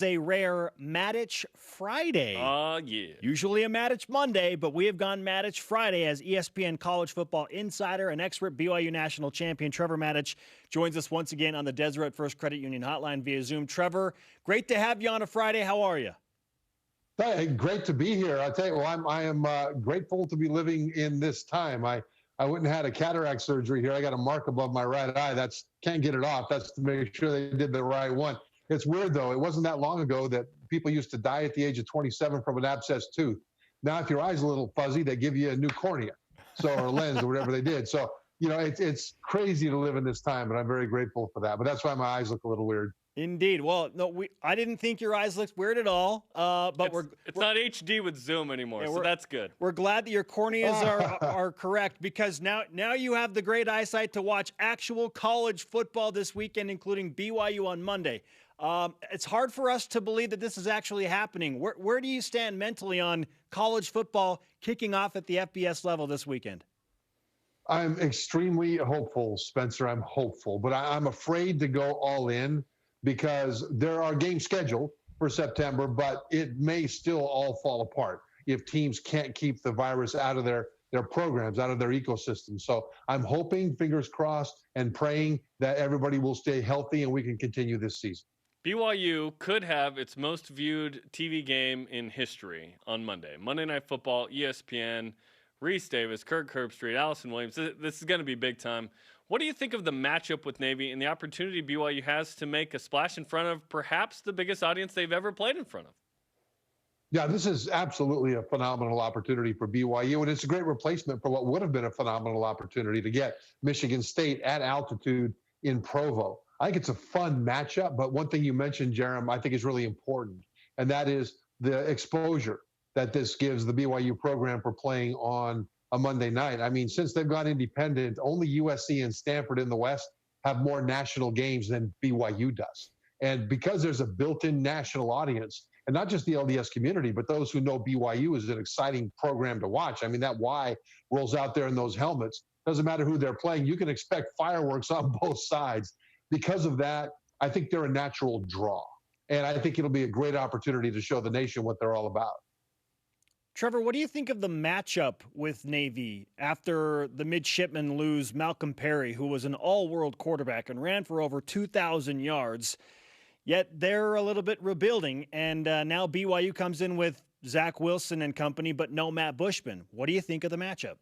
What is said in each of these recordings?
A rare Matich Friday. Yeah. Usually a Matich Monday, but we have gone Matich Friday as ESPN college football insider and expert BYU national champion Trevor Matich joins us once again on the Deseret First Credit Union hotline via Zoom. Trevor, great to have you on a Friday. How are you? Hey, great to be here. I tell you, I am grateful to be living in this time. I went and had a cataract surgery here. I got a mark above my right eye. That's can't get it off. That's to make sure they did the right one. It's weird, though. It wasn't that long ago that people used to die at the age of 27 from an abscessed tooth. Now, if your eye's a little fuzzy, they give you a new cornea, or a lens or whatever they did. So, it's crazy to live in this time, and I'm very grateful for that. But that's why my eyes look a little weird. Indeed. Well, no, I didn't think your eyes looked weird at all. But it's not HD with Zoom anymore, so that's good. We're glad that your corneas are correct, because now you have the great eyesight to watch actual college football this weekend, including BYU on Monday. It's hard for us to believe that this is actually happening. Where do you stand mentally on college football kicking off at the FBS level this weekend? I'm extremely hopeful, Spencer. I'm hopeful, but I'm afraid to go all in because there are games scheduled for September, but it may still all fall apart if teams can't keep the virus out of their programs, out of their ecosystem. So I'm hoping, fingers crossed, and praying that everybody will stay healthy and we can continue this season. BYU could have its most viewed TV game in history on Monday. Monday Night Football, ESPN, Reese Davis, Kirk Herbstreit, Allison Williams. This is going to be big time. What do you think of the matchup with Navy and the opportunity BYU has to make a splash in front of perhaps the biggest audience they've ever played in front of? Yeah, this is absolutely a phenomenal opportunity for BYU, and it's a great replacement for what would have been a phenomenal opportunity to get Michigan State at altitude in Provo. I think it's a fun matchup, but one thing you mentioned, Jerem, I think is really important, and that is the exposure that this gives the BYU program for playing on a Monday night. I mean, since they've gone independent, only USC and Stanford in the West have more national games than BYU does. And because there's a built-in national audience, and not just the LDS community, but those who know BYU is an exciting program to watch. I mean, that Y rolls out there in those helmets. Doesn't matter who they're playing. You can expect fireworks on both sides. Because of that, I think they're a natural draw. And I think it'll be a great opportunity to show the nation what they're all about. Trevor, what do you think of the matchup with Navy after the midshipmen lose Malcolm Perry, who was an all-world quarterback and ran for over 2,000 yards? Yet they're a little bit rebuilding, and now BYU comes in with Zach Wilson and company, but no Matt Bushman. What do you think of the matchup?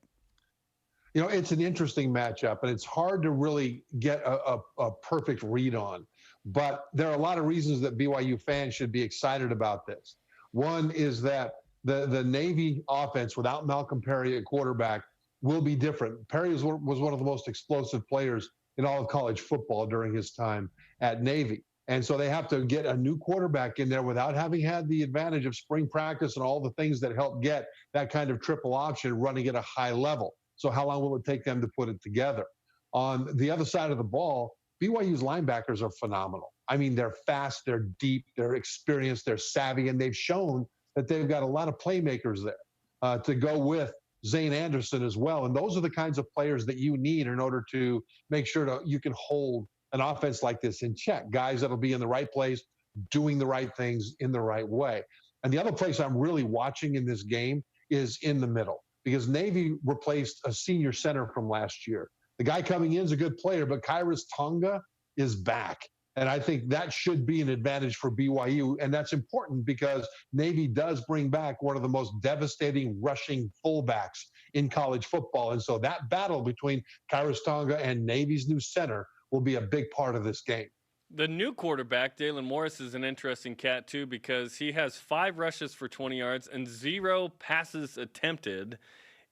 It's an interesting matchup, and it's hard to really get a perfect read on. But there are a lot of reasons that BYU fans should be excited about this. One is that the Navy offense without Malcolm Perry at quarterback will be different. Perry was one of the most explosive players in all of college football during his time at Navy. And so they have to get a new quarterback in there without having had the advantage of spring practice and all the things that help get that kind of triple option running at a high level. So how long will it take them to put it together? On the other side of the ball, BYU's linebackers are phenomenal. I mean, they're fast, they're deep, they're experienced, they're savvy, and they've shown that they've got a lot of playmakers there to go with Zane Anderson as well. And those are the kinds of players that you need in order to make sure you can hold an offense like this in check. Guys that'll be in the right place, doing the right things in the right way. And the other place I'm really watching in this game is in the middle, because Navy replaced a senior center from last year. The guy coming in is a good player, but Kairos Tonga is back. And I think that should be an advantage for BYU. And that's important because Navy does bring back one of the most devastating rushing fullbacks in college football. And so that battle between Kairos Tonga and Navy's new center will be a big part of this game. The new quarterback, Jalen Morris, is an interesting cat, too, because he has 5 rushes for 20 yards and 0 passes attempted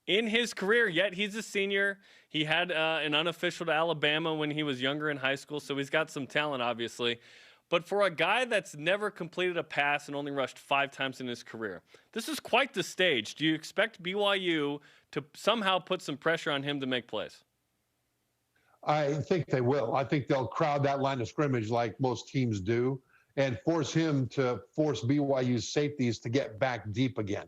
in his career, yet he's a senior. He had an unofficial to Alabama when he was younger in high school, so he's got some talent, obviously. But for a guy that's never completed a pass and only rushed 5 times in his career, this is quite the stage. Do you expect BYU to somehow put some pressure on him to make plays? I think they will. I think they'll crowd that line of scrimmage like most teams do and force him to force BYU's safeties to get back deep again.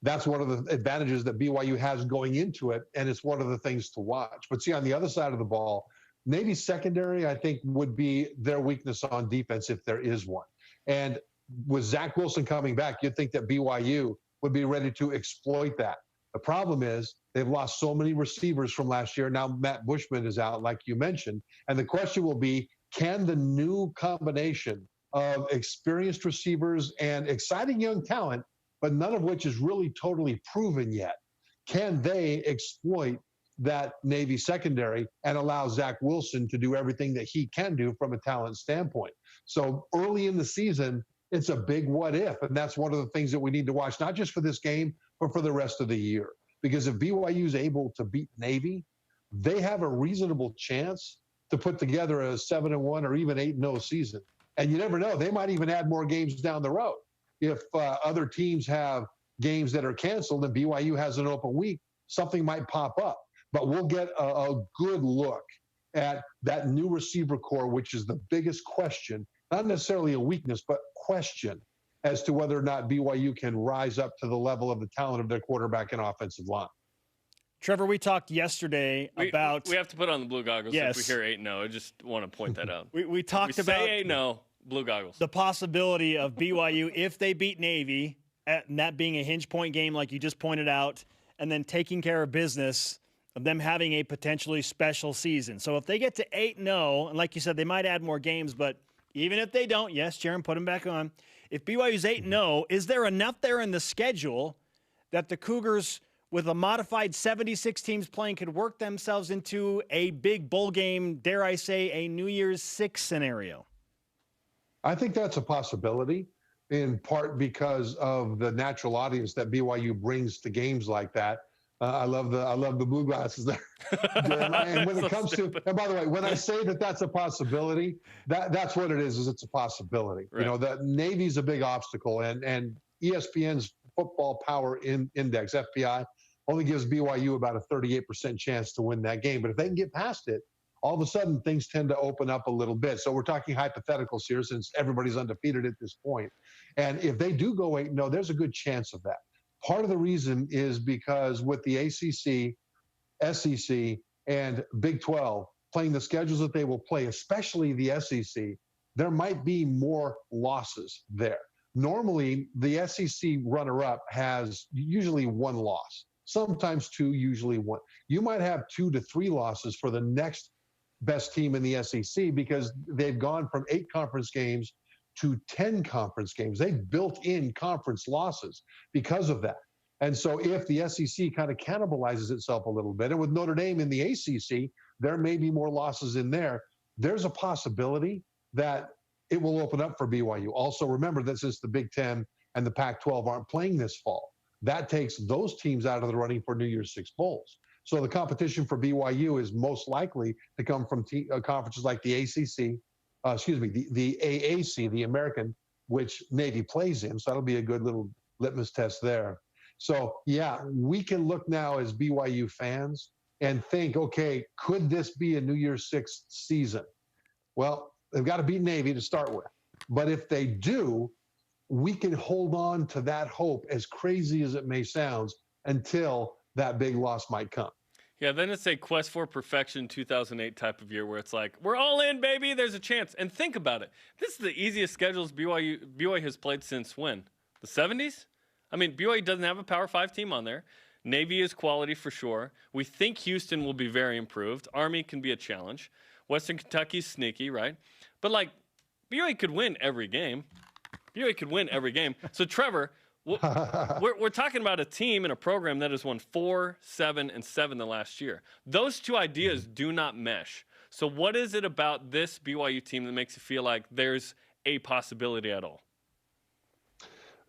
That's one of the advantages that BYU has going into it, and it's one of the things to watch. But see, on the other side of the ball, Navy's secondary, I think, would be their weakness on defense if there is one. And with Zach Wilson coming back, you'd think that BYU would be ready to exploit that. The problem is they've lost so many receivers from last year. Now Matt Bushman is out, like you mentioned. And the question will be, can the new combination of experienced receivers and exciting young talent, but none of which is really totally proven yet, can they exploit that Navy secondary and allow Zach Wilson to do everything that he can do from a talent standpoint? So early in the season, it's a big what if. And that's one of the things that we need to watch, not just for this game, but for the rest of the year. Because if BYU is able to beat Navy, they have a reasonable chance to put together a 7-1 or even 8-0 season. And you never know. They might even add more games down the road. If other teams have games that are canceled and BYU has an open week, something might pop up. But we'll get a good look at that new receiver core, which is the biggest question, not necessarily a weakness, but question as to whether or not BYU can rise up to the level of the talent of their quarterback and offensive line. Trevor, we talked yesterday about... We have to put on the blue goggles yes. if we hear 8-0. I just want to point that out. we talked if we about... say 8-0, blue goggles. The possibility of BYU, if they beat Navy, and that being a hinge point game like you just pointed out, and then taking care of business, of them having a potentially special season. So if they get to 8-0, and like you said, they might add more games, but even if they don't, yes, Jaron, put them back on. If BYU's 8-0, is there enough there in the schedule that the Cougars, with a modified 76 teams playing, could work themselves into a big bowl game, dare I say, a New Year's Six scenario? I think that's a possibility, in part because of the natural audience that BYU brings to games like that. I love the blue glasses there. And when it comes to, and by the way, when I say that that's a possibility, that's what it is it's a possibility. Right. You know, the Navy's a big obstacle, and ESPN's Football Power Index, FPI, only gives BYU about a 38% chance to win that game. But if they can get past it, all of a sudden things tend to open up a little bit. So we're talking hypotheticals here since everybody's undefeated at this point. And if they do go 8-0, there's a good chance of that. Part of the reason is because with the ACC, SEC, and Big 12 playing the schedules that they will play, especially the SEC, there might be more losses there. Normally, the SEC runner-up has usually one loss, sometimes two, usually one. You might have 2 to 3 losses for the next best team in the SEC because they've gone from 8 conference games to 10 conference games. They've built in conference losses because of that. And so if the SEC kind of cannibalizes itself a little bit, and with Notre Dame in the ACC, there may be more losses in there, there's a possibility that it will open up for BYU. Also, remember that since the Big Ten and the Pac-12 aren't playing this fall, that takes those teams out of the running for New Year's Six bowls. So the competition for BYU is most likely to come from conferences like the ACC, the AAC, the American, which Navy plays in. So that'll be a good little litmus test there. So, yeah, we can look now as BYU fans and think, okay, could this be a New Year's Six season? Well, they've got to beat Navy to start with. But if they do, we can hold on to that hope, as crazy as it may sound, until that big loss might come. Yeah, then it's a quest for perfection 2008 type of year where it's like, we're all in, baby, there's a chance. And think about it. This is the easiest schedules BYU has played since when? The 70s? I mean, BYU doesn't have a Power 5 team on there. Navy is quality for sure. We think Houston will be very improved. Army can be a challenge. Western Kentucky's sneaky, right? But, like, BYU could win every game. BYU could win every game. So, Trevor, we're talking about a team and a program that has won 4, 7, and 7 the last year. Those two ideas do not mesh. So what is it about this BYU team that makes you feel like there's a possibility at all?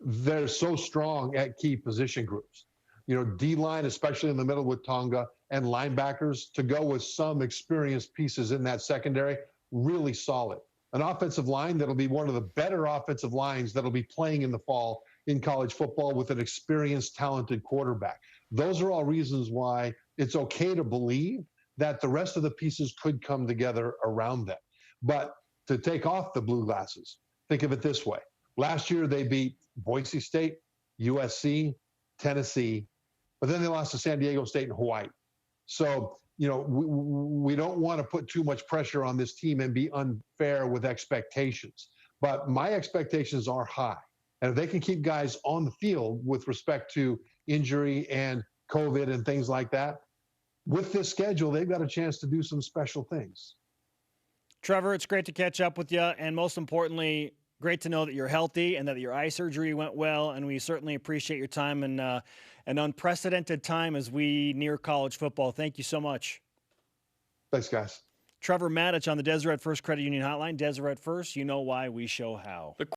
They're so strong at key position groups. You know, D-line, especially in the middle with Tonga, and linebackers to go with some experienced pieces in that secondary, really solid. An offensive line that'll be one of the better offensive lines that'll be playing in the fall in college football with an experienced, talented quarterback. Those are all reasons why it's okay to believe that the rest of the pieces could come together around them. But to take off the blue glasses, think of it this way. Last year, they beat Boise State, USC, Tennessee, but then they lost to San Diego State and Hawaii. So, you know, we don't want to put too much pressure on this team and be unfair with expectations. But my expectations are high. And if they can keep guys on the field with respect to injury and COVID and things like that, with this schedule, they've got a chance to do some special things. Trevor, it's great to catch up with you. And most importantly, great to know that you're healthy and that your eye surgery went well. And we certainly appreciate your time and an unprecedented time as we near college football. Thank you so much. Thanks, guys. Trevor Matich on the Deseret First Credit Union Hotline. Deseret First, you know why, we show how.